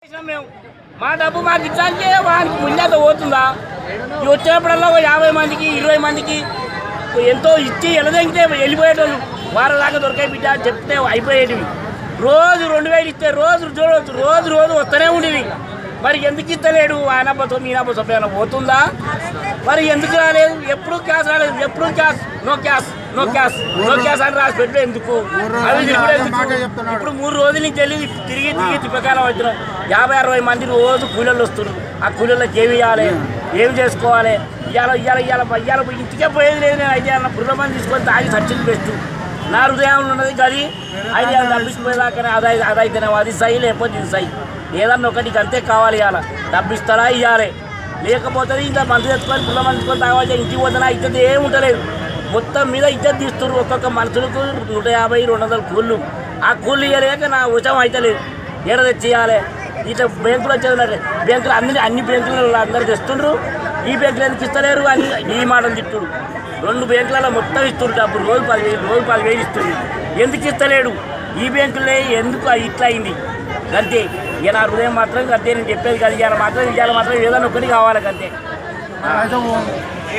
మేము మా డబ్బు మాకు ఇచ్చాకే వానికి ముందత పోతుందా? వచ్చినప్పుడల్లా 50 మందికి 20 మందికి ఎంతో ఇచ్చి ఎలదెంగితే వెళ్ళిపోయేటోళ్ళు. వారం దాకా దొరికాయి బిడ్డ చెప్తే అయిపోయేటివి. రోజు 2000 ఇస్తే రోజు చూడవచ్చు, రోజు రోజు వస్తూనే ఉండేవి. మరి ఎందుకు ఇస్తలేడు? ఆయనబ్బతో మీనబ్బతో ఏమైనా పోతుందా? మరి ఎందుకు రాలేదు? ఎప్పుడు క్యాష్ రాలేదు, ఎప్పుడు cash no cash no cash no cash అని రాసి పెట్టే ఎందుకు? అవి ఇప్పుడు 3 రోజుల నుంచి వెళ్ళి తిరిగి తిప్పకాలం వచ్చినాం. 50-60 మంది రోజు కూలీలు వస్తున్నారు. ఆ కూలీలకు ఏమి ఇవ్వాలి, ఏమి చేసుకోవాలి? ఇవాళ ఇంటికే పోయేది లేదు. నేను అయితే అన్న పుల్ల మంది తీసుకొని తాగి సచ్చిని బెస్ట్. నా హృదయంలో ఉన్నది గది. అయితే తప్పించిపోయేదాకానే అదైతేనే అది సై, లేకపోతే ఇది సై. ఏదన్నా ఒకటి అంతే కావాలి. ఇవాళ డబ్బిస్తారా ఇవ్వాలి, లేకపోతే ఇంత మంది తెచ్చుకొని పుల్ల మంది తీసుకొని తాగాలి. ఇంటికి పోతున్నా ఇద్దరు ఏమి ఉండలేదు. మొత్తం మీద ఇద్దరు తీస్తున్నారు. ఒక్కొక్క మనుషులకు 150-200 కూళ్ళు. ఆ కూళ్ళు ఇవ్వలేక నా ఉచం అవుతలేదు. ఏడ తెచ్చియాలి? ఇట్లా బ్యాంకులు వచ్చేది. బ్యాంకులు అన్ని బ్యాంకులలో అందరూ తెస్తుండ్రు. ఈ బ్యాంకులు ఎందుకు ఇస్తలేరు అని ఈ మాటలు తిట్టుడు. 2 బ్యాంకులలో మొత్తం ఇస్తున్నారు డబ్బులు. రోజు 10,000 ఇస్తుంది. ఎందుకు ఇస్తలేడు? ఈ బ్యాంకులే ఎందుకు ఇట్లా అయింది అంతే. ఇక నా హృదయం మాత్రం అంతే. నేను చెప్పేది కదా, ఇవాళ మాత్రం ఏదైనా ఒకటి కావాలి అంతే.